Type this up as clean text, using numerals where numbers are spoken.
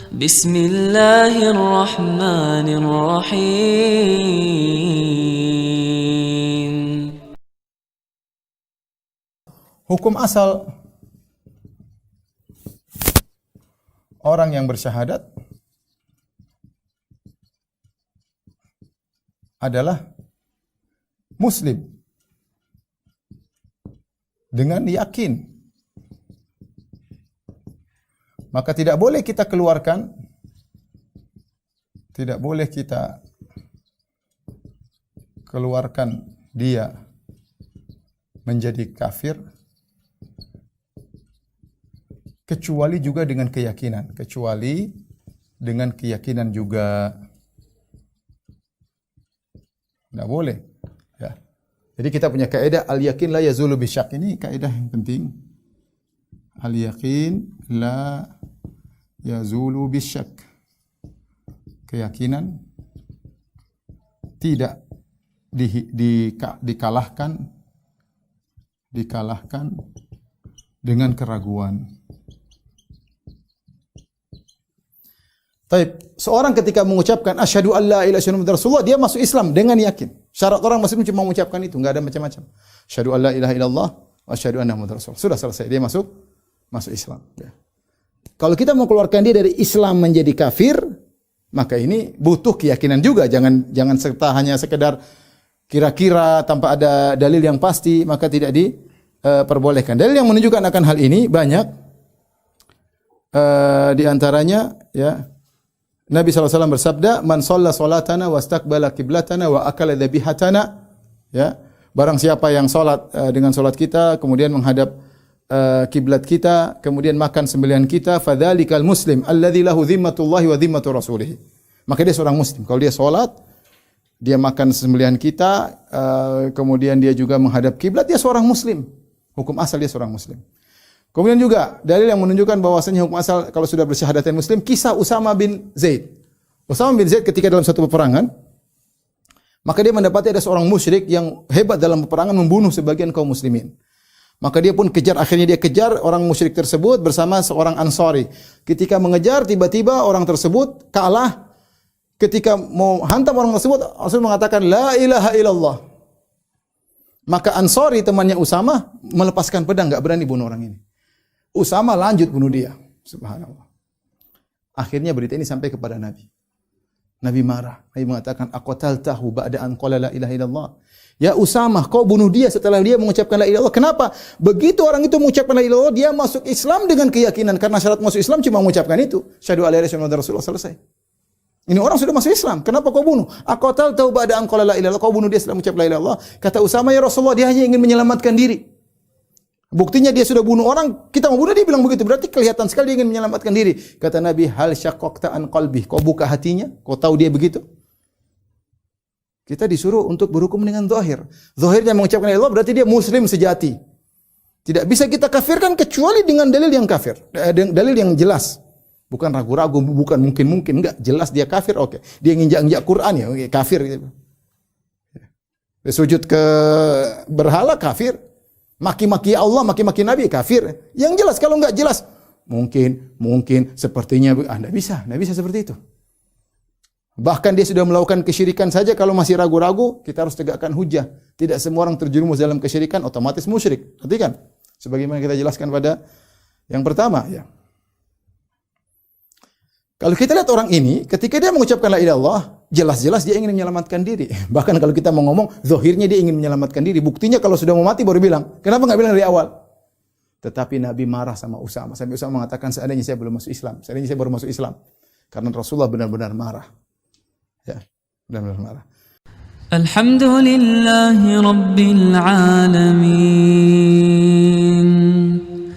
Bismillahirrahmanirrahim. Hukum asal orang yang bersyahadat adalah muslim dengan yakin. Maka tidak boleh kita keluarkan, tidak boleh kita keluarkan dia menjadi kafir kecuali juga dengan keyakinan, kecuali dengan keyakinan juga. Tidak boleh. Ya. Jadi kita punya kaidah al-yakin la yazulu bisyak. Ini kaidah yang penting. Al-yakin la yazulu bisyak. Keyakinan tidak dikalahkan dengan keraguan. Taib, seorang ketika mengucapkan asyhadu alla ilaha illallah Rasulullah, dia masuk Islam dengan yakin. Syarat orang muslim cuma mengucapkan itu, enggak ada macam-macam. Asyhadu alla ilaha illallah wa asyhadu anna muhammadar rasul. Sudah selesai, dia masuk Islam. Ya. Kalau kita mau keluarkan dia dari Islam menjadi kafir, maka ini butuh keyakinan juga. Jangan serta hanya sekedar kira-kira tanpa ada dalil yang pasti, maka tidak diperbolehkan. Dalil yang menunjukkan akan hal ini banyak. Di antaranya ya Nabi SAW bersabda, "Man shalla salatana wastaqbala qiblatana wa akala dhabihatana." Ya, barang siapa yang salat dengan salat kita, kemudian menghadap kiblat kita, kemudian makan sembelihan kita, fadzalikal muslim alladzi lahu dhimmatullahi wa dhimmatu rasulih. Maka dia seorang muslim. Kalau dia salat, dia makan sembelihan kita, kemudian dia juga menghadap kiblat, dia seorang muslim. Hukum asal dia seorang muslim. Kemudian juga dalil yang menunjukkan bahwasanya hukum asal kalau sudah bersyahadatain muslim, kisah Usama bin Zaid. Usama bin Zaid ketika dalam satu peperangan, maka dia mendapati ada seorang musyrik yang hebat dalam peperangan, membunuh sebagian kaum muslimin. Maka dia pun akhirnya dia kejar orang musyrik tersebut bersama seorang Ansari. Ketika mengejar, tiba-tiba orang tersebut kalah. Ketika mau hantam orang tersebut, Rasul mengatakan la ilaha illallah. Maka Ansari temannya Usama melepaskan pedang, enggak berani bunuh orang ini. Usama lanjut bunuh dia. Subhanallah. Akhirnya berita ini sampai kepada Nabi. Nabi marah. Nabi mengatakan, aqataltahu ba'da an qala la ilaha illallah. Ya Usama, kau bunuh dia setelah dia mengucapkan la ilaha illallah. Kenapa? Begitu orang itu mengucapkan la ilaha illallah, dia masuk Islam dengan keyakinan. Karena syarat masuk Islam cuma mengucapkan itu. Syahadu alla ilaha illallah Rasulullah, selesai. Ini orang sudah masuk Islam. Kenapa kau bunuh? Aqataltahu ba'da an qala la ilaha illallah. Kau bunuh dia setelah mengucapkan la ilaha illallah. Kata Usama, ya Rasulullah, dia hanya ingin menyelamatkan diri. Buktinya dia sudah bunuh orang, kita mau bunuh dia bilang begitu. Berarti kelihatan sekali dia ingin menyelamatkan diri. Kata Nabi, hal syaqqaqta an qalbi. Kau buka hatinya? Kau tahu dia begitu? Kita disuruh untuk berhukum dengan zahir. Zahirnya mengucapkan la ilaha illallah berarti dia muslim sejati. Tidak bisa kita kafirkan kecuali dengan dalil yang kafir. Dalil yang jelas. Bukan ragu-ragu, bukan mungkin-mungkin. Enggak, jelas dia kafir, oke. Dia nginjak-injak Quran ya, oke, kafir. Dia sujud ke berhala, kafir. Maki-maki Allah, maki-maki Nabi, kafir. Yang jelas, kalau enggak jelas, mungkin, sepertinya, enggak bisa seperti itu. Bahkan dia sudah melakukan kesyirikan saja, kalau masih ragu-ragu, kita harus tegakkan hujah. Tidak semua orang terjerumus dalam kesyirikan, otomatis musyrik. Perhatikan, sebagaimana kita jelaskan pada yang pertama. Ya. Kalau kita lihat orang ini, ketika dia mengucapkan la ilaha illallah, jelas-jelas dia ingin menyelamatkan diri. Bahkan kalau kita mau ngomong, zahirnya dia ingin menyelamatkan diri. Buktinya kalau sudah mau mati baru bilang. Kenapa enggak bilang dari awal? Tetapi Nabi marah sama Usama. Sampai Usama mengatakan, seandainya saya belum masuk Islam. Seandainya saya baru masuk Islam. Karena Rasulullah benar-benar marah. Ya, benar-benar marah. Alhamdulillahi Rabbil Alamin.